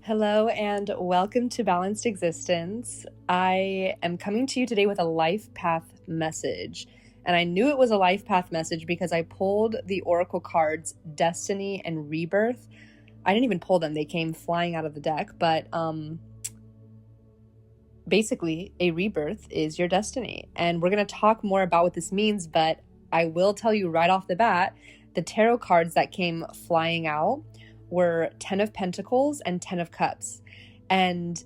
Hello and welcome to Balanced Existence. I am coming to you today with a life path message. And I knew it was a life path message because I pulled the oracle cards Destiny and Rebirth. I didn't even pull them, they came flying out of the deck, but basically a rebirth is your destiny. And we're going to talk more about what this means, but I will tell you right off the bat, the tarot cards that came flying out were 10 of Pentacles and 10 of Cups. And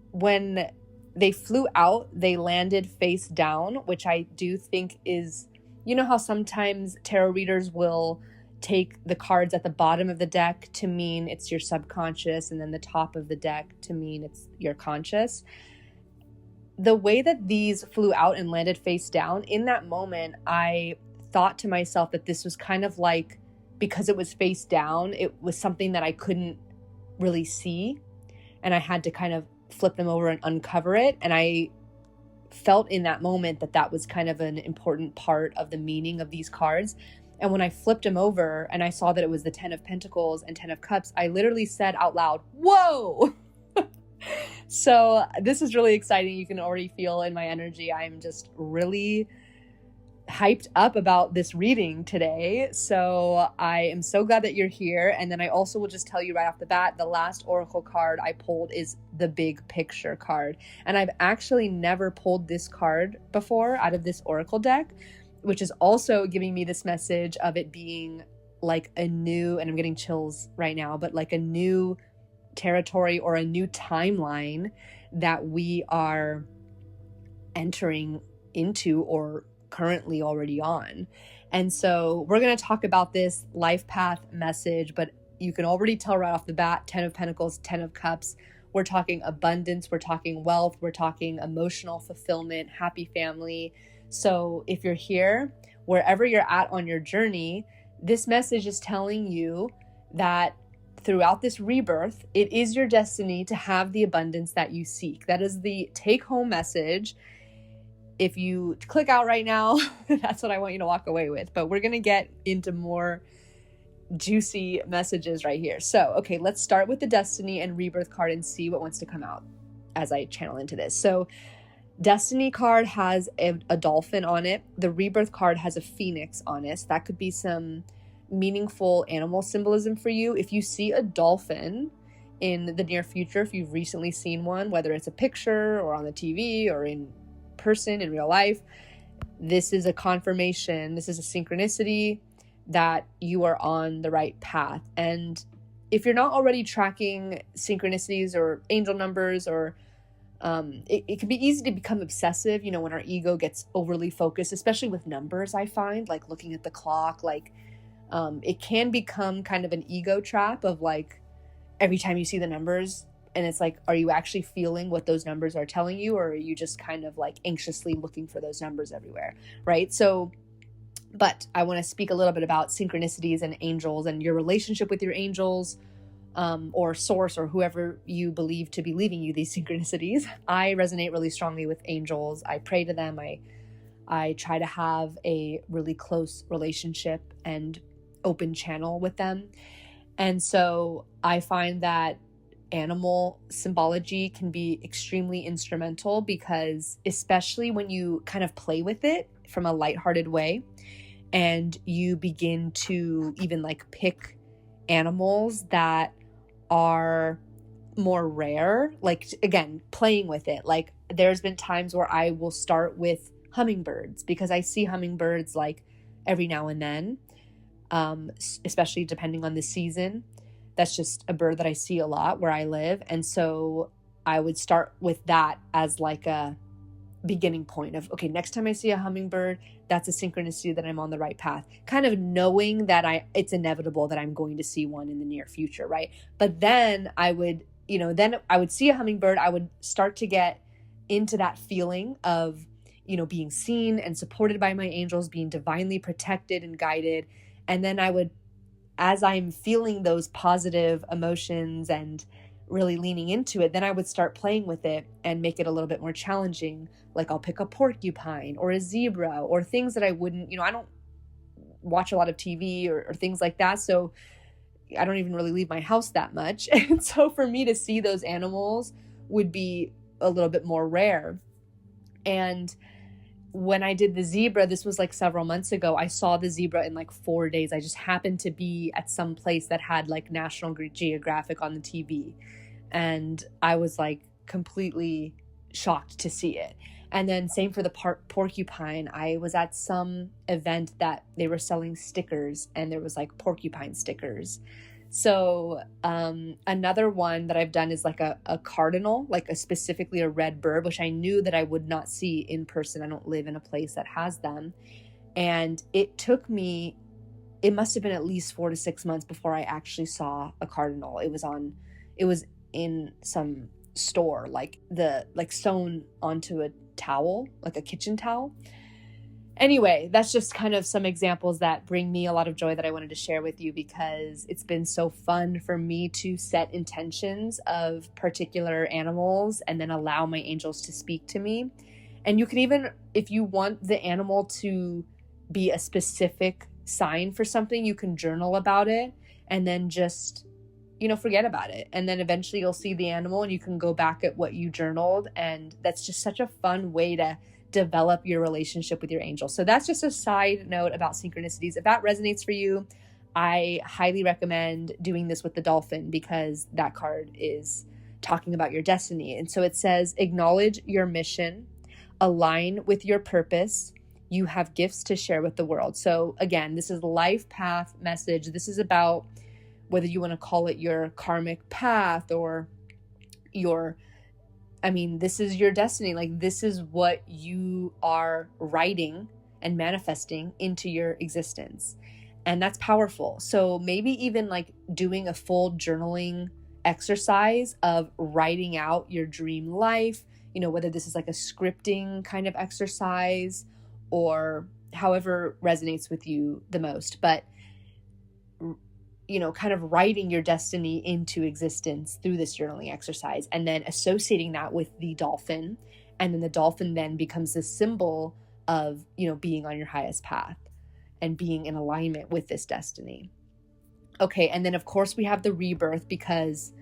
when they flew out, they landed face down, which I do think is, you know how sometimes tarot readers will take the cards at the bottom of the deck to mean it's your subconscious, and then the top of the deck to mean it's your conscious. The way that these flew out and landed face down, in that moment, I thought to myself that this was kind of like, because it was face down, it was something that I couldn't really see, and I had to kind of flip them over and uncover it. And I felt in that moment that that was kind of an important part of the meaning of these cards. And when I flipped them over and I saw that it was the 10 of Pentacles and 10 of Cups, I literally said out loud, whoa! So this is really exciting. You can already feel in my energy. I'm just really hyped up about this reading today. So I am so glad that you're here. And then I also will just tell you right off the bat, the last oracle card I pulled is the big picture card. And I've actually never pulled this card before out of this oracle deck, which is also giving me this message of it being like a new, and I'm getting chills right now, but like a new territory or a new timeline that we are entering into or currently already on. And so we're going to talk about this life path message, but you can already tell right off the bat, 10 of Pentacles, 10 of Cups. We're talking abundance, we're talking wealth, we're talking emotional fulfillment, happy family. So if you're here, wherever you're at on your journey, this message is telling you that throughout this rebirth, it is your destiny to have the abundance that you seek. That is the take-home message. If you click out right now, that's what I want you to walk away with. But we're going to get into more juicy messages right here. So, okay, let's start with the Destiny and Rebirth card and see what wants to come out as I channel into this. So, Destiny card has a dolphin on it. The Rebirth card has a phoenix on it. So that could be some meaningful animal symbolism for you. If you see a dolphin in the near future, if you've recently seen one, whether it's a picture or on the TV or in person in real life, this is a confirmation, this is a synchronicity that you are on the right path. And if you're not already tracking synchronicities or angel numbers, or it can be easy to become obsessive, you know, when our ego gets overly focused, especially with numbers. I find, like, looking at the clock, like it can become kind of an ego trap of, like, every time you see the numbers, and it's like, are you actually feeling what those numbers are telling you, or are you just kind of like anxiously looking for those numbers everywhere, right? So, but I want to speak a little bit about synchronicities and angels and your relationship with your angels, or source, or whoever you believe to be leaving you these synchronicities. I resonate really strongly with angels. I pray to them. I try to have a really close relationship and open channel with them. And so I find that animal symbology can be extremely instrumental, because especially when you kind of play with it from a lighthearted way, and you begin to even like pick animals that are more rare, like, again, playing with it. Like, there's been times where I will start with hummingbirds because I see hummingbirds like every now and then, especially depending on the season. That's just a bird that I see a lot where I live. And so I would start with that as like a beginning point of, okay, next time I see a hummingbird, that's a synchronicity that I'm on the right path, kind of knowing that it's inevitable that I'm going to see one in the near future, right? But then I would see a hummingbird, I would start to get into that feeling of, being seen and supported by my angels, being divinely protected and guided. And then I would, as I'm feeling those positive emotions and really leaning into it, then I would start playing with it and make it a little bit more challenging. Like, I'll pick a porcupine or a zebra or things that I wouldn't, I don't watch a lot of TV or things like that. So, I don't even really leave my house that much. And so for me to see those animals would be a little bit more rare. And when I did the zebra, this was like several months ago, I saw the zebra in like 4 days. I just happened to be at some place that had like National Geographic on the TV. And I was like completely shocked to see it. And then same for the porcupine. I was at some event that they were selling stickers, and there was like porcupine stickers. So another one that I've done is like a cardinal, like specifically a red bird, which I knew that I would not see in person. I don't live in a place that has them. And it took me, it must have been at least 4 to 6 months before I actually saw a cardinal. It was in some store, like sewn onto a towel, like a kitchen towel. Anyway, that's just kind of some examples that bring me a lot of joy that I wanted to share with you, because it's been so fun for me to set intentions of particular animals and then allow my angels to speak to me. And you can even, if you want the animal to be a specific sign for something, you can journal about it and then just, forget about it. And then eventually you'll see the animal and you can go back at what you journaled. And that's just such a fun way to develop your relationship with your angels. So that's just a side note about synchronicities. If that resonates for you, I highly recommend doing this with the dolphin, because that card is talking about your destiny. And so it says, acknowledge your mission, align with your purpose. You have gifts to share with the world. So again, this is life path message. This is about whether you want to call it your karmic path or this is your destiny. Like, this is what you are writing and manifesting into your existence. And that's powerful. So maybe even like doing a full journaling exercise of writing out your dream life, whether this is like a scripting kind of exercise or however resonates with you the most. But kind of writing your destiny into existence through this journaling exercise, and then associating that with the dolphin. And then the dolphin then becomes the symbol of, being on your highest path and being in alignment with this destiny. Okay. And then of course we have the rebirth, because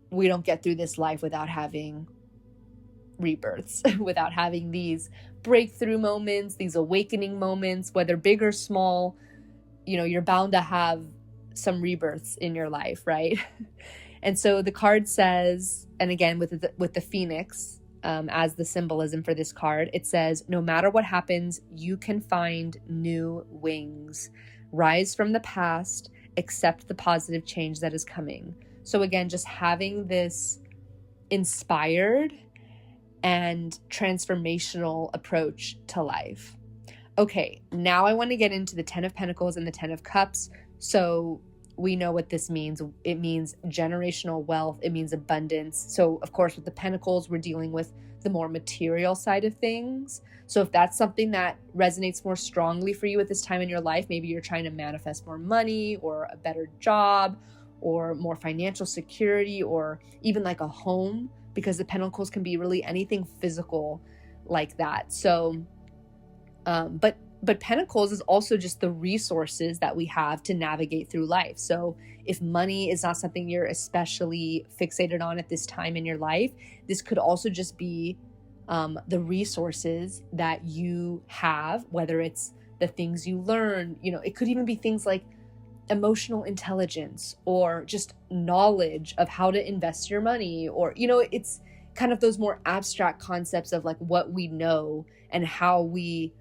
we don't get through this life without having rebirths, without having these breakthrough moments, these awakening moments, whether big or small. You're bound to have some rebirths in your life, right? And so the card says, and again, with the phoenix as the symbolism for this card, it says, no matter what happens, you can find new wings. Rise from the past, accept the positive change that is coming. So again, just having this inspired and transformational approach to life. Okay, now I want to get into the 10 of Pentacles and the 10 of Cups. So we know what this means. It means generational wealth. It means abundance. So of course, with the Pentacles, we're dealing with the more material side of things. So if that's something that resonates more strongly for you at this time in your life, maybe you're trying to manifest more money or a better job or more financial security or even like a home, because the Pentacles can be really anything physical like that. So but Pentacles is also just the resources that we have to navigate through life. So if money is not something you're especially fixated on at this time in your life, this could also just be the resources that you have, whether it's the things you learn, it could even be things like emotional intelligence or just knowledge of how to invest your money, or, it's kind of those more abstract concepts of like what we know and how we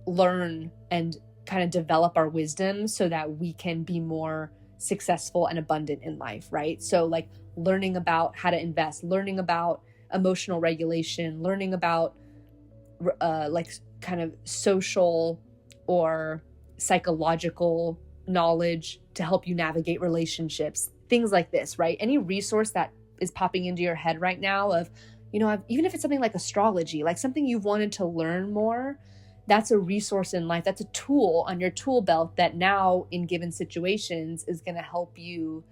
learn and kind of develop our wisdom so that we can be more successful and abundant in life, right? So like learning about how to invest, learning about emotional regulation, learning about like kind of social or psychological knowledge to help you navigate relationships, things like this, right? Any resource that is popping into your head right now of, even if it's something like astrology, like something you've wanted to learn more, that's a resource in life. That's a tool on your tool belt that now in given situations is going to help you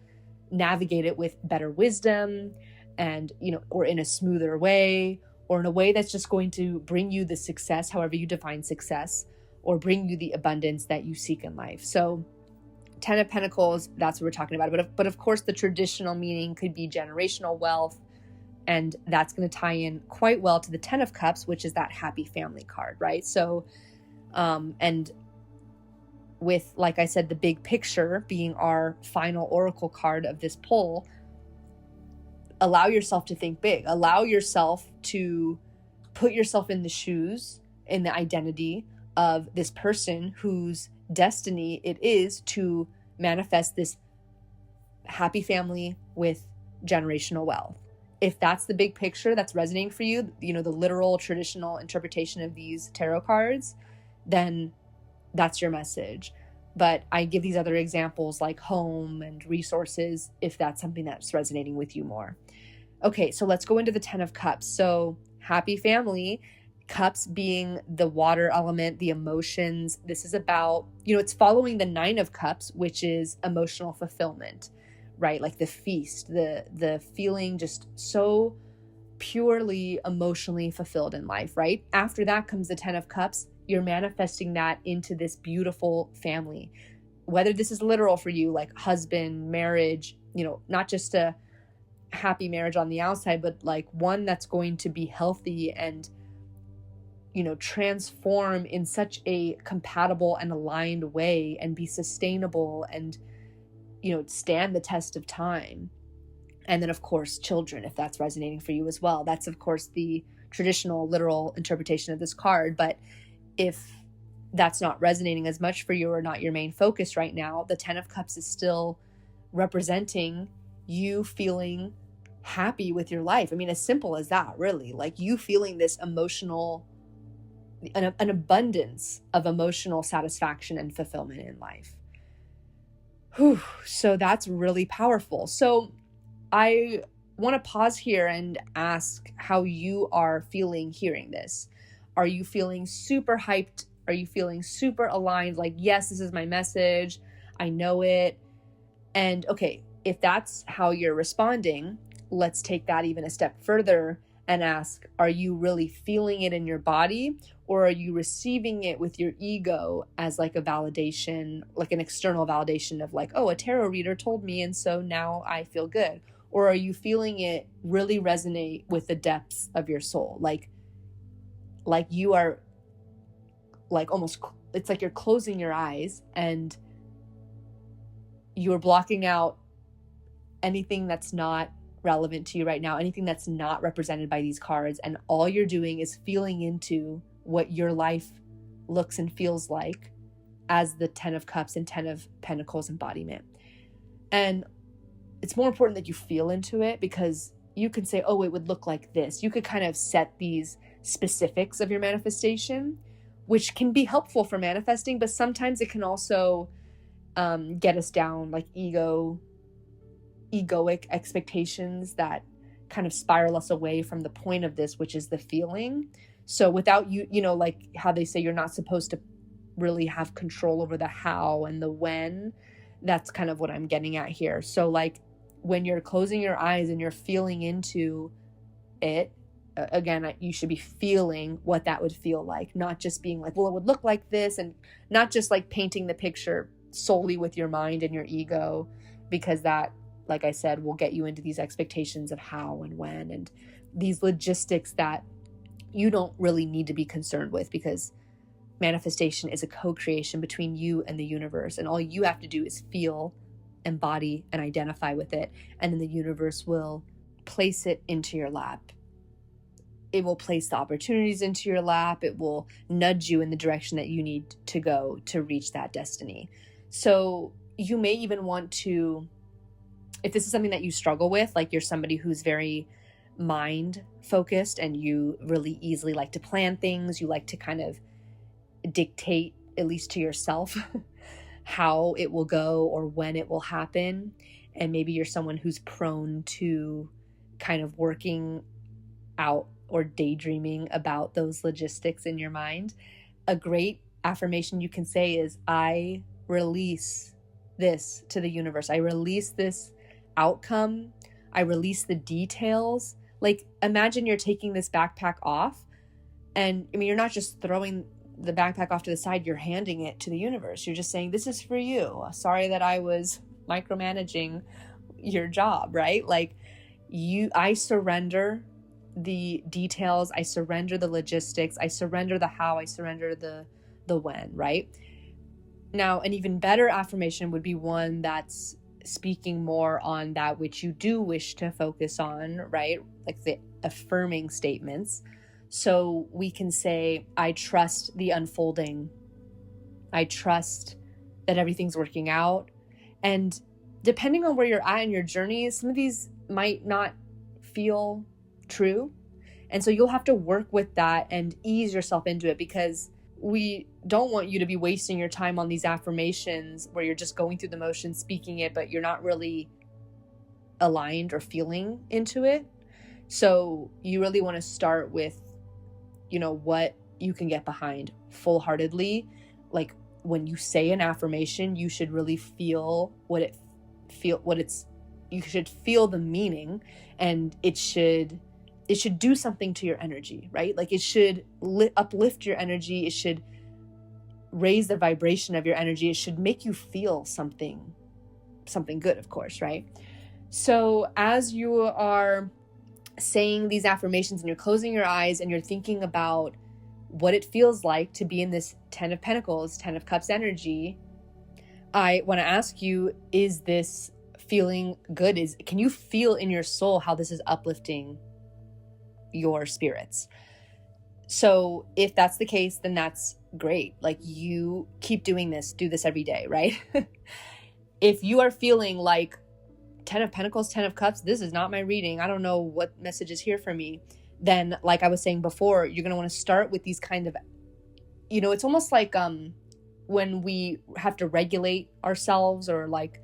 navigate it with better wisdom and, or in a smoother way, or in a way that's just going to bring you the success, however you define success, or bring you the abundance that you seek in life. So Ten of Pentacles, that's what we're talking about. But of course, the traditional meaning could be generational wealth, and that's going to tie in quite well to the Ten of Cups, which is that happy family card, right? So, and with, like I said, the big picture being our final oracle card of this pull, allow yourself to think big. Allow yourself to put yourself in the shoes, in the identity of this person whose destiny it is to manifest this happy family with generational wealth. If that's the big picture that's resonating for you, you know, the literal traditional interpretation of these tarot cards, then that's your message. But I give these other examples like home and resources if that's something that's resonating with you more. Okay, so let's go into the Ten of Cups. So happy family, cups being the water element, the emotions. This is about, you know, it's following the Nine of Cups, which is emotional fulfillment, right? Like the feast, the feeling just so purely emotionally fulfilled in life, right? After that comes the Ten of Cups. You're manifesting that into this beautiful family. Whether this is literal for you, like husband, marriage, you know, not just a happy marriage on the outside, but like one that's going to be healthy and, you know, transform in such a compatible and aligned way and be sustainable and, you know, stand the test of time. And then, of course, children, if that's resonating for you as well. That's, of course, the traditional literal interpretation of this card. But if that's not resonating as much for you or not your main focus right now, the Ten of Cups is still representing you feeling happy with your life. I mean, as simple as that, really. Like you feeling this emotional, an abundance of emotional satisfaction and fulfillment in life. Whew. So that's really powerful. So I want to pause here and ask how you are feeling hearing this. Are you feeling super hyped? Are you feeling super aligned? Like, yes, this is my message. I know it. And okay, if that's how you're responding, let's take that even a step further and ask, are you really feeling it in your body? Or are you receiving it with your ego as like a validation, like an external validation of like, oh, a tarot reader told me, and so now I feel good? Or are you feeling it really resonate with the depths of your soul? Like you are like almost, it's like you're closing your eyes and you're blocking out anything that's not relevant to you right now, anything that's not represented by these cards. And all you're doing is feeling into what your life looks and feels like as the Ten of Cups and Ten of Pentacles embodiment. And it's more important that you feel into it, because you can say, oh, it would look like this. You could kind of set these specifics of your manifestation, which can be helpful for manifesting, but sometimes it can also get us down like egoic expectations that kind of spiral us away from the point of this, which is the feeling. So without you know, like how they say you're not supposed to really have control over the how and the when, that's kind of what I'm getting at here. So like when you're closing your eyes and you're feeling into it, again, you should be feeling what that would feel like, not just being like, well, it would look like this, and not just like painting the picture solely with your mind and your ego, because that, like I said, will get you into these expectations of how and when and these logistics that you don't really need to be concerned with, because manifestation is a co-creation between you and the universe, and all you have to do is feel, embody, and identify with it, and then the universe will place it into your lap. It will place the opportunities into your lap. It will nudge you in the direction that you need to go to reach that destiny. So you may even want to, if this is something that you struggle with, like you're somebody who's very mind focused and you really easily like to plan things, you like to kind of dictate, at least to yourself, how it will go or when it will happen. And maybe you're someone who's prone to kind of working out or daydreaming about those logistics in your mind. A great affirmation you can say is, I release this to the universe. I release this outcome. I release the details. Like imagine you're taking this backpack off, and I mean, you're not just throwing the backpack off to the side, you're handing it to the universe. You're just saying, this is for you. Sorry that I was micromanaging your job, right? Like I surrender the details. I surrender the logistics. I surrender the how. I surrender the when, right? Now, an even better affirmation would be one that's speaking more on that which you do wish to focus on, right? Like the affirming statements. So we can say, I trust the unfolding. I trust that everything's working out. And depending on where you're at in your journey, some of these might not feel true. And so you'll have to work with that and ease yourself into it, because we don't want you to be wasting your time on these affirmations where you're just going through the motions, speaking it, but you're not really aligned or feeling into it. So you really want to start with, what you can get behind full-heartedly. Like when you say an affirmation, you should really feel you should feel the meaning, and it should do something to your energy, right? Like it should uplift your energy. It should raise the vibration of your energy. It should make you feel something good, of course, right? So as you are saying these affirmations and you're closing your eyes and you're thinking about what it feels like to be in this 10 of Pentacles, 10 of Cups energy, I want to ask you, is this feeling good? Can you feel in your soul how this is uplifting your spirits? So if that's the case, then that's great. Like you keep doing this, do this every day, right? If you are feeling like 10 of Pentacles, 10 of Cups, this is not my reading, I don't know what message is here for me, then like I was saying before, you're going to want to start with these kind of, it's almost like when we have to regulate ourselves, or like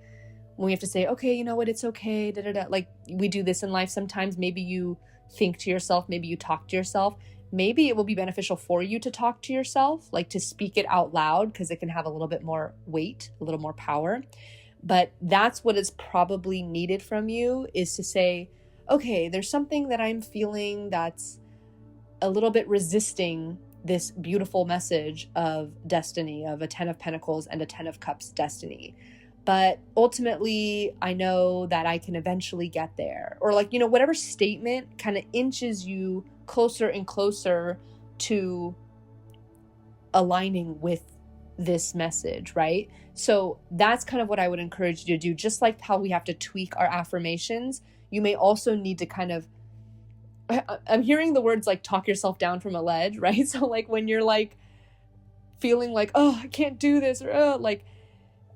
when we have to say, okay, you know what, it's okay, like we do this in life sometimes. Maybe you think to yourself, maybe you talk to yourself. Maybe it will be beneficial for you to talk to yourself, like to speak it out loud, because it can have a little bit more weight, a little more power. But that's what is probably needed from you, is to say, okay, there's something that I'm feeling that's a little bit resisting this beautiful message of destiny, of a 10 of Pentacles and a 10 of Cups destiny. But ultimately, I know that I can eventually get there. Or like, whatever statement kind of inches you closer and closer to aligning with this message, right? So that's kind of what I would encourage you to do. Just like how we have to tweak our affirmations, you may also need to kind of, I'm hearing the words like talk yourself down from a ledge, right? So like when you're like feeling like, oh, I can't do this, or oh, like,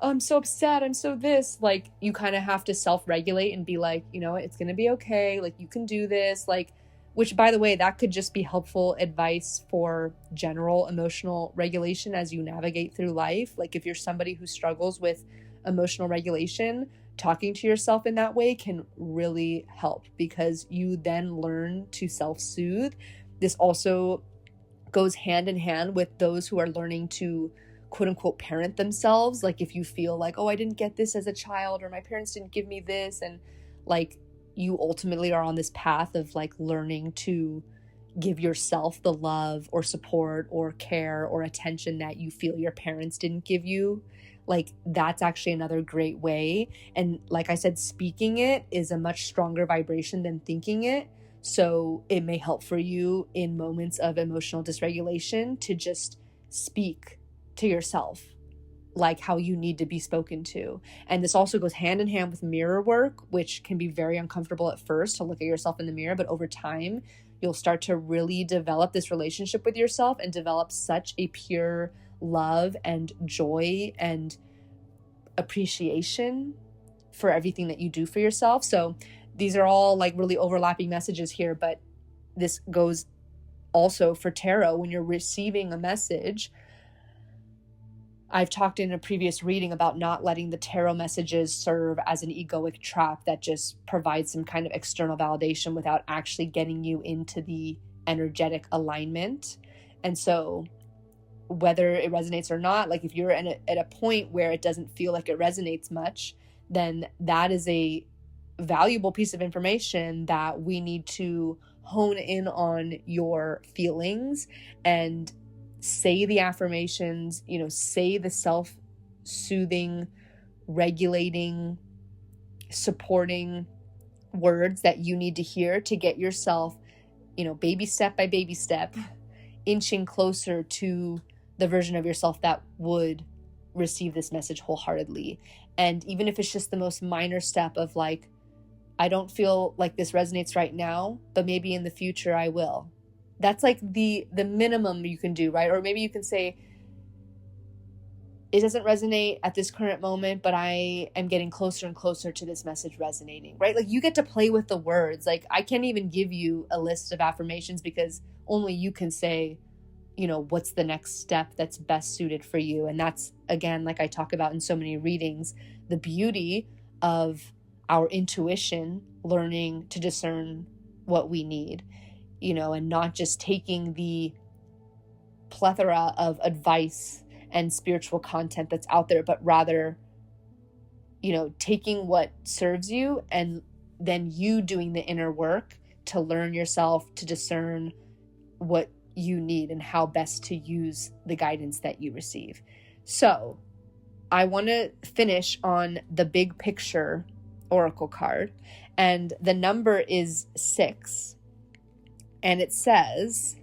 I'm so upset, I'm so this, like you kind of have to self-regulate and be like, it's going to be okay. Like you can do this, like, which by the way, that could just be helpful advice for general emotional regulation as you navigate through life. Like if you're somebody who struggles with emotional regulation, talking to yourself in that way can really help, because you then learn to self-soothe. This also goes hand in hand with those who are learning to quote unquote parent themselves. Like if you feel like, oh, I didn't get this as a child, or my parents didn't give me this, and like you ultimately are on this path of like learning to give yourself the love or support or care or attention that you feel your parents didn't give you. Like that's actually another great way. And like I said, speaking it is a much stronger vibration than thinking it. So it may help for you in moments of emotional dysregulation to just speak to yourself like how you need to be spoken to. And this also goes hand in hand with mirror work, which can be very uncomfortable at first to look at yourself in the mirror, but over time you'll start to really develop this relationship with yourself and develop such a pure love and joy and appreciation for everything that you do for yourself. So these are all like really overlapping messages here, but this goes also for tarot. When you're receiving a message, I've talked in a previous reading about not letting the tarot messages serve as an egoic trap that just provides some kind of external validation without actually getting you into the energetic alignment. And so whether it resonates or not, like if you're at a point where it doesn't feel like it resonates much, then that is a valuable piece of information that we need to hone in on your feelings and say the affirmations, say the self-soothing, regulating, supporting words that you need to hear to get yourself, baby step by baby step, inching closer to the version of yourself that would receive this message wholeheartedly. And even if it's just the most minor step of like, I don't feel like this resonates right now, but maybe in the future I will. That's like the minimum you can do, right? Or maybe you can say, it doesn't resonate at this current moment, but I am getting closer and closer to this message resonating, right? Like you get to play with the words. Like I can't even give you a list of affirmations because only you can say, what's the next step that's best suited for you. And that's, again, like I talk about in so many readings, the beauty of our intuition, learning to discern what we need, and not just taking the plethora of advice and spiritual content that's out there, but rather, taking what serves you and then you doing the inner work to learn yourself, to discern what you need and how best to use the guidance that you receive. So I want to finish on the big picture oracle card, and the number is 6, and it says,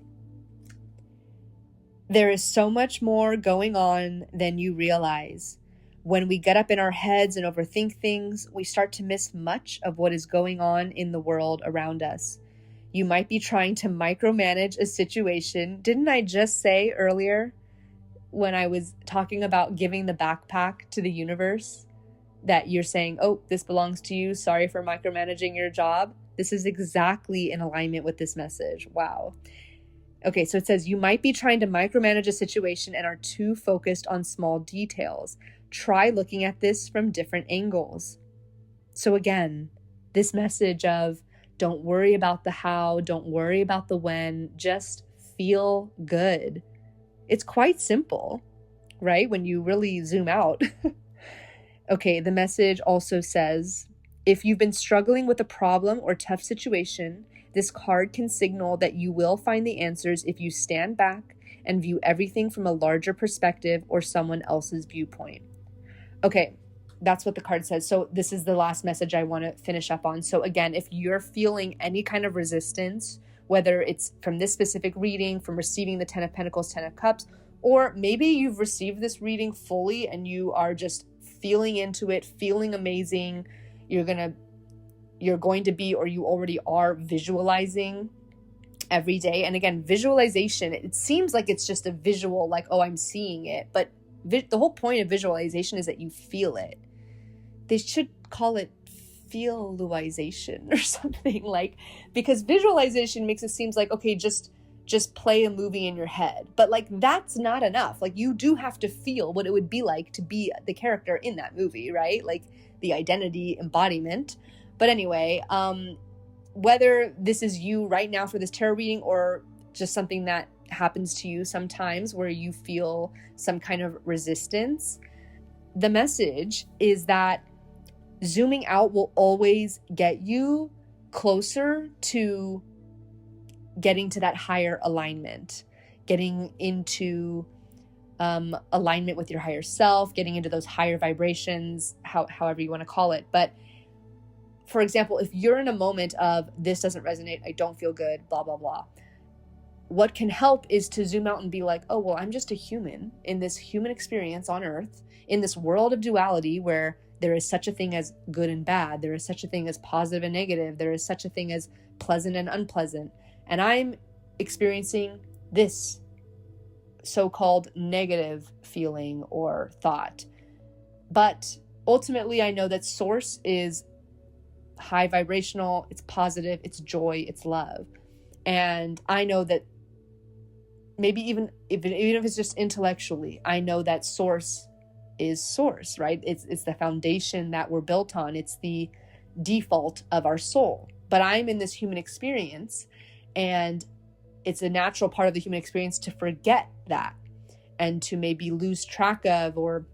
there is so much more going on than you realize. When we get up in our heads and overthink things, we start to miss much of what is going on in the world around us. You might be trying to micromanage a situation. Didn't I just say earlier when I was talking about giving the backpack to the universe that you're saying, oh, this belongs to you. Sorry for micromanaging your job. This is exactly in alignment with this message. Wow. Okay, so it says you might be trying to micromanage a situation and are too focused on small details. Try looking at this from different angles. So again, this message of don't worry about the how, don't worry about the when, just feel good. It's quite simple, right? When you really zoom out. Okay, the message also says, if you've been struggling with a problem or tough situation, this card can signal that you will find the answers if you stand back and view everything from a larger perspective or someone else's viewpoint. Okay, that's what the card says. So this is the last message I want to finish up on. So again, if you're feeling any kind of resistance, whether it's from this specific reading, from receiving the 10 of Pentacles, 10 of Cups, or maybe you've received this reading fully and you are just feeling into it, feeling amazing, you're going to be, or you already are visualizing every day. And again, visualization, it seems like it's just a visual, like, oh, I'm seeing it. But the whole point of visualization is that you feel it. They should call it feelization or something, like, because visualization makes it seem like, okay, just play a movie in your head. But like, that's not enough. Like, you do have to feel what it would be like to be the character in that movie, right? Like the identity embodiment. But anyway, whether this is you right now for this tarot reading or just something that happens to you sometimes where you feel some kind of resistance, the message is that zooming out will always get you closer to getting to that higher alignment, getting into alignment with your higher self, getting into those higher vibrations, however you want to call it. But for example, if you're in a moment of this doesn't resonate, I don't feel good, blah, blah, blah, what can help is to zoom out and be like, oh, well, I'm just a human in this human experience on earth, in this world of duality where there is such a thing as good and bad. There is such a thing as positive and negative. There is such a thing as pleasant and unpleasant. And I'm experiencing this so-called negative feeling or thought. But ultimately, I know that source is high vibrational, it's positive, it's joy, it's love. And I know that maybe even if it's just intellectually, I know that source is source, right? It's the foundation that we're built on. It's the default of our soul. But I'm in this human experience, and it's a natural part of the human experience to forget that and to maybe lose track of, or,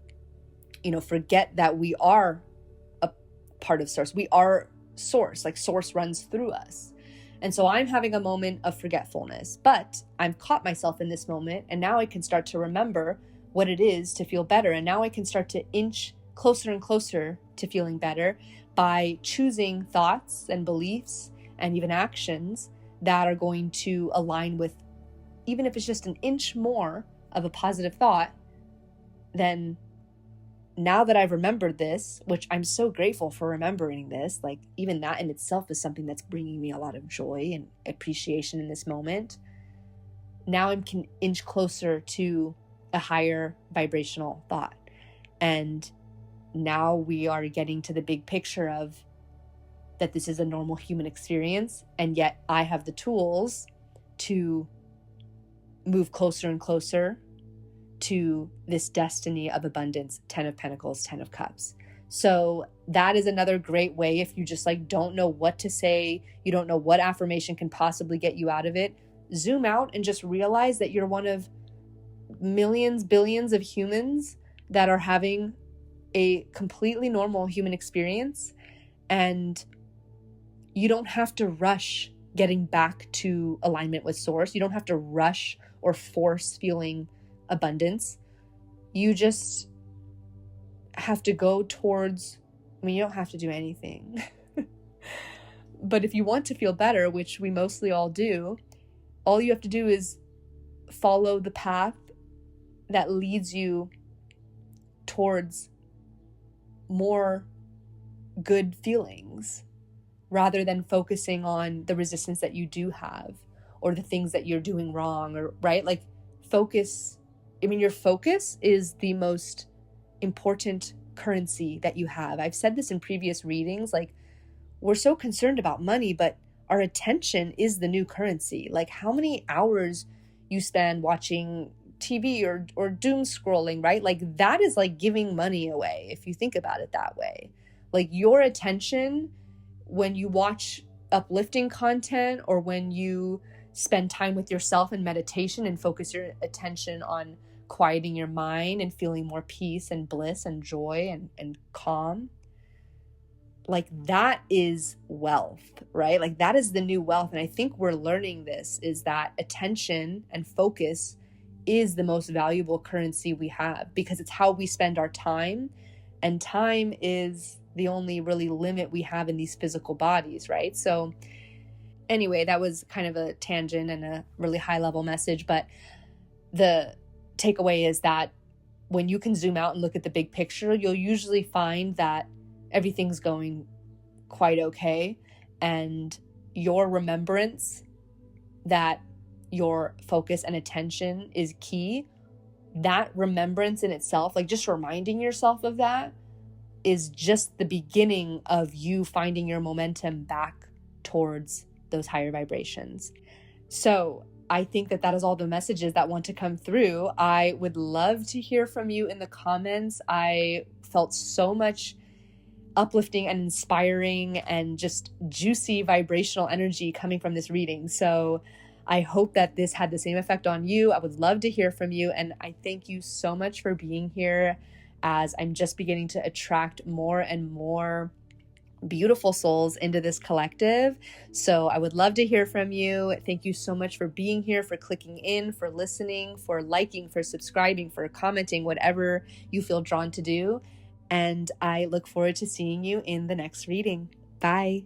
forget that we are a part of source. We are source, like source runs through us. And so I'm having a moment of forgetfulness, but I'm caught myself in this moment. And now I can start to remember what it is to feel better. And now I can start to inch closer and closer to feeling better by choosing thoughts and beliefs and even actions that are going to align with, even if it's just an inch more of a positive thought, then now that I've remembered this, which I'm so grateful for remembering this, like even that in itself is something that's bringing me a lot of joy and appreciation in this moment. Now I can inch closer to a higher vibrational thought. And now we are getting to the big picture of that this is a normal human experience, and yet I have the tools to move closer and closer to this destiny of abundance, 10 of Pentacles, 10 of Cups. So that is another great way if you just like don't know what to say, you don't know what affirmation can possibly get you out of it, zoom out and just realize that you're one of millions, billions of humans that are having a completely normal human experience, and you don't have to rush getting back to alignment with source. You don't have to rush or force feeling abundance. You just have to go towards, you don't have to do anything. But if you want to feel better, which we mostly all do, all you have to do is follow the path that leads you towards more good feelings, rather than focusing on the resistance that you do have or the things that you're doing wrong, or right? Like focus. Your focus is the most important currency that you have. I've said this in previous readings, like we're so concerned about money, but our attention is the new currency. Like how many hours you spend watching TV or doom scrolling, right? Like that is like giving money away if you think about it that way. Like your attention when you watch uplifting content, or when you spend time with yourself in meditation and focus your attention on quieting your mind and feeling more peace and bliss and joy and calm, like that is wealth, right? Like that is the new wealth. And I think we're learning this, is that attention and focus is the most valuable currency we have, because it's how we spend our time, and time is the only really limit we have in these physical bodies, right? So anyway, that was kind of a tangent and a really high level message, but the takeaway is that when you can zoom out and look at the big picture, you'll usually find that everything's going quite okay, and your remembrance that your focus and attention is key, that remembrance in itself, like just reminding yourself of that, is just the beginning of you finding your momentum back towards those higher vibrations. So I think that that is all the messages that want to come through. I would love to hear from you in the comments. I felt so much uplifting and inspiring and just juicy vibrational energy coming from this reading. So I hope that this had the same effect on you. I would love to hear from you. And I thank you so much for being here, as I'm just beginning to attract more and more beautiful souls into this collective. So I would love to hear from you. Thank you so much for being here, for clicking in, for listening, for liking, for subscribing, for commenting, whatever you feel drawn to do. And I look forward to seeing you in the next reading. Bye.